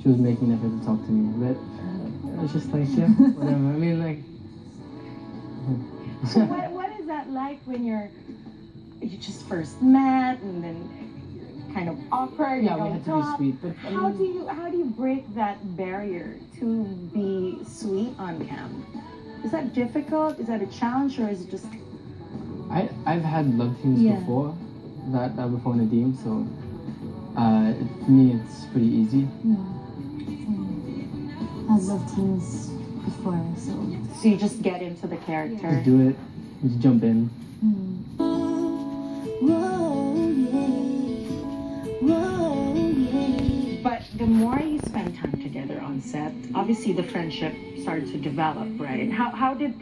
she was making an effort to talk to me, but it was just like, yeah, whatever. I mean, like. So what is that like when you just first met and then you're kind of awkward? Yeah, we had to be sweet, but how do you break that barrier to be sweet on cam? Is that difficult? Is that a challenge, or is it just? I've had love teams before, before Nadine, so for me it's pretty easy. I've loved teams before, so you just get into the character. Just do it. Just jump in. But the more you spend time together on set, obviously the friendship started to develop, right?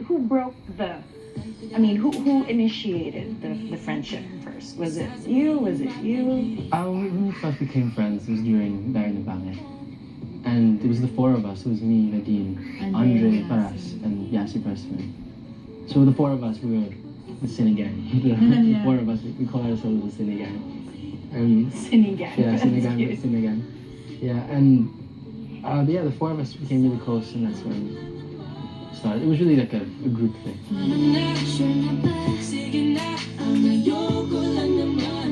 Who broke the? I mean, who initiated the friendship first? Was it you? Was it you? When we first became friends, it was during Balitang. And it was the four of us. It was me, Nadine, Andre, Paras, and Yasi Pressman. So the four of us, we were the Cine Gang. The four of us, we call ourselves the Cine Gang. Cine Gang. Yeah, Cine Gang, the Cine Gang. Yeah, and the four of us became really close, and that's when it started. It was really like a group thing.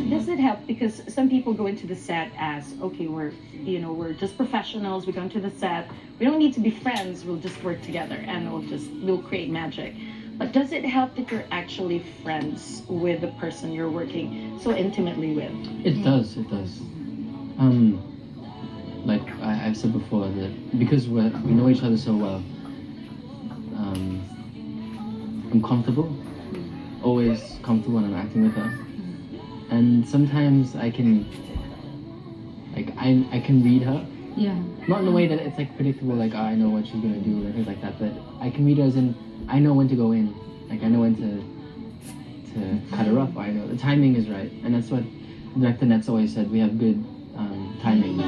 Does it help? Because some people go into the set as, okay, we're just professionals. We go into the set. We don't need to be friends. We'll just work together and we'll create magic. But does it help that you're actually friends with the person you're working so intimately with? It does. Like I've said before, that because we know each other so well, I'm comfortable. Always comfortable when I'm acting with her. And sometimes I can read her. Yeah. Not in a way that it's like predictable, like I know what she's gonna do or things like that, but I can read her as in I know when to go in. Like I know when to cut her up. I know the timing is right, and that's what Director Net's always said. We have good timing.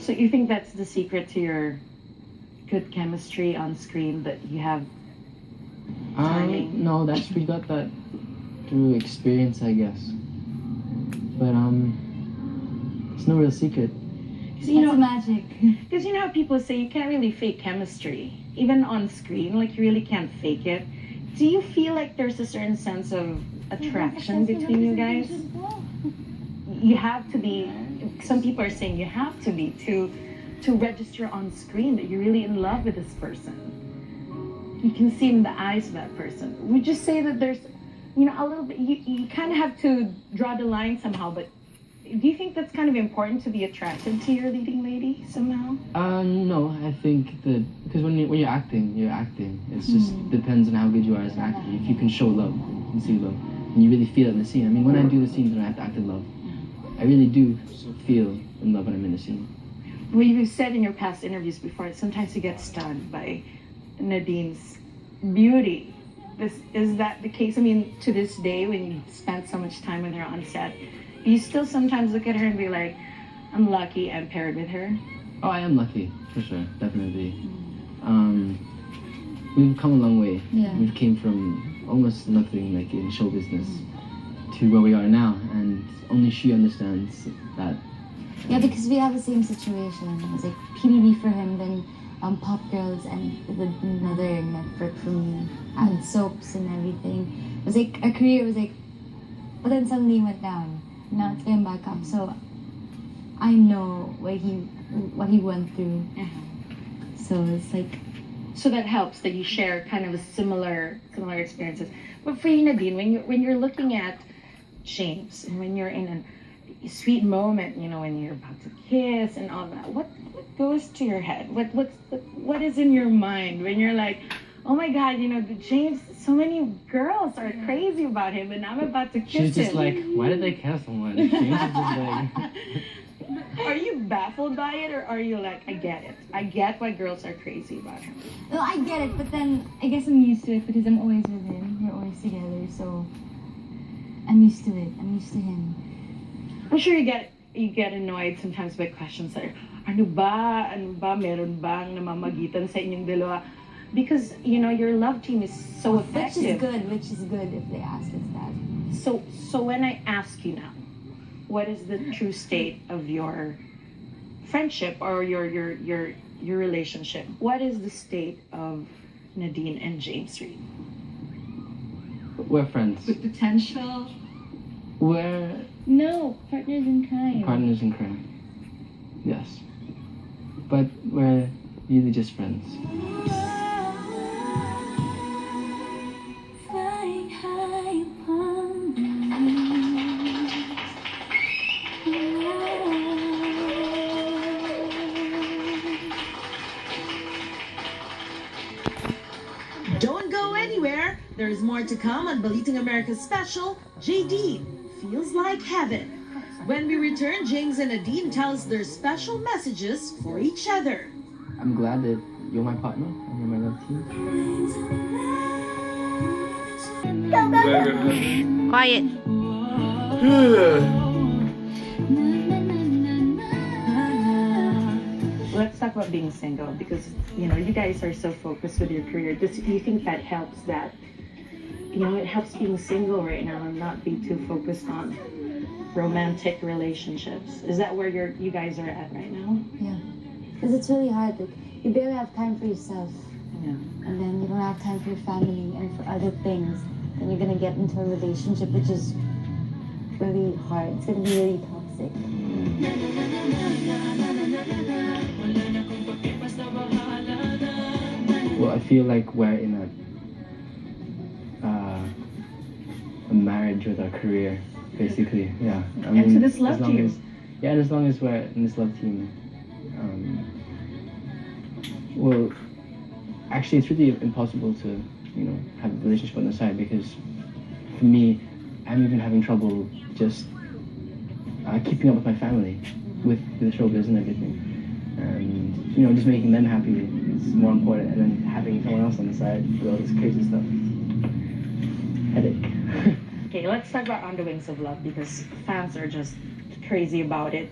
So you think that's the secret to your good chemistry on screen, that you have timing? No, we got that through experience, I guess. But it's no real secret. It's magic. Because you know how people say you can't really fake chemistry, even on screen. Like you really can't fake it. Do you feel like there's a certain sense of attraction between you guys? You have to be. Some people are saying you have to be to register on screen that you're really in love with this person. You can see in the eyes of that person. Would you say that there's, a little bit, you kind of have to draw the line somehow, but do you think that's kind of important to be attracted to your leading lady somehow? No, I think that, because when you're acting, you're acting. It's just depends on how good you are as an actor. If you can show love and see love, and you really feel it in the scene. I mean, when I do the scenes when I have to act in love, I really do feel in love when I'm in the scene. Well, you've said in your past interviews before, sometimes you get stunned by Nadine's beauty. Is that the case? I mean, to this day, when you spent so much time with her on set, do you still sometimes look at her and be like, I'm lucky I'm paired with her? Oh, I am lucky, for sure, definitely. We've come a long way. Yeah. We've came from almost nothing, like in show business, to where we are now, and only she understands that. Yeah, because we have the same situation. It was like PBB for him, then Pop Girls, and with another network for me, and soaps and everything. It was like our career was like, but then suddenly it went down. Now it's going back up. So I know what he went through. So it's like. So that helps that you share kind of a similar experiences. But for you, Nadine, when you're looking at James, and when you're in a sweet moment, when you're about to kiss and all that, what goes to your head? What is in your mind when you're like, oh my God, James, so many girls are crazy about him, and I'm about to kiss him. She's just like, why did they kiss someone? James is just like. Are you baffled by it, or are you like, I get it. I get why girls are crazy about him. No, I get it, but then I guess I'm used to it because I'm always with him. We're always together, so I'm used to it. I'm used to him. I'm sure you get annoyed sometimes by questions like, ano ba, meron bang namamagitan sa inyong dalawa? Because, your love team is so effective. Which is good if they ask us that. So when I ask you now, what is the true state of your friendship or your relationship? What is the state of Nadine and James Reid? We're friends. With potential? We're No, partners in crime. partners in crime. Yes. But we're really just friends. Flying high upon the wings. Don't go anywhere. There's more to come on Balitang America's special, JaDine Feels Like Heaven. When we return, James and Nadine tell us their special messages for each other. I'm glad that you're my partner and you're my love team. Quiet. Let's talk about being single because, you know, you guys are so focused with your career. Do you think that helps that, you know, it helps being single right now and not be too focused on romantic relationships? Is that where you guys are at right now? Yeah, because it's really hard. Like, you barely have time for yourself, Yeah. and then you don't have time for your family and for other things. Then you're gonna get into a relationship which is really hard. It's gonna be really toxic. Well, I feel like we're in a marriage with our career, basically. Yeah. I And so this love as long team. as, yeah, and as long as we're in this love team, well, actually, it's really impossible to, you know, have a relationship on the side because, for me, I'm even having trouble just keeping up with my family, with the showbiz and everything, and you know, just making them happy is more important, and then having someone else on the side with all this crazy stuff. Headache. Okay, let's talk about On the Wings of Love because fans are just crazy about it.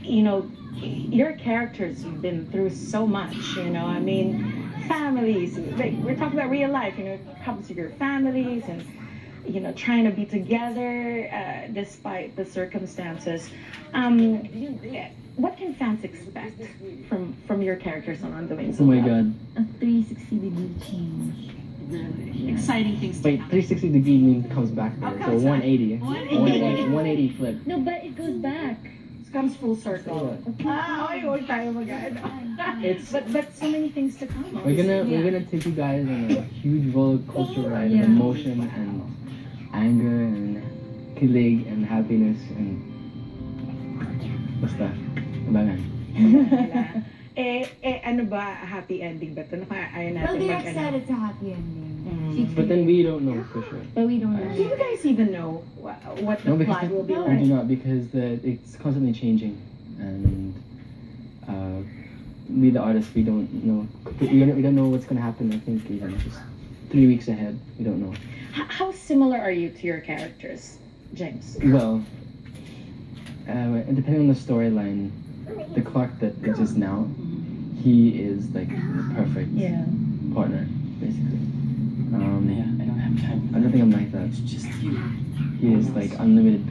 You know, your characters have been through so much, you know, I mean, families, like, we're talking about real life, you know, it comes to your families and, you know, trying to be together despite the circumstances. What can fans expect from your characters on The Wings Oh of my Love? god. A 360-degree change. Really exciting things to Wait, come. 360 degree means comes back there. So comes back. 180. 180. 180 flip. No, but it goes back. It comes full circle. Huwag tayo mag-ano. It's But so many things to come. we're gonna take you guys on a huge roller coaster ride Yeah. of emotion and anger and kilig and happiness and basta abangan. Ano ba, happy ending ba ito? Ayaw Well, natin they have said it's a happy ending. But then we don't know for sure. But we don't know. Do you guys even know what the No, because plot will be No. we do like? not because it's constantly changing and we the artists we don't know we don't know what's gonna happen. I think even just 3 weeks ahead we don't know. How similar are you to your characters, James? Well, depending on the storyline, the Clark that exists now, he is like the perfect partner, basically. I don't have time. I don't think I'm like that. It's just you. He is like unlimited patience.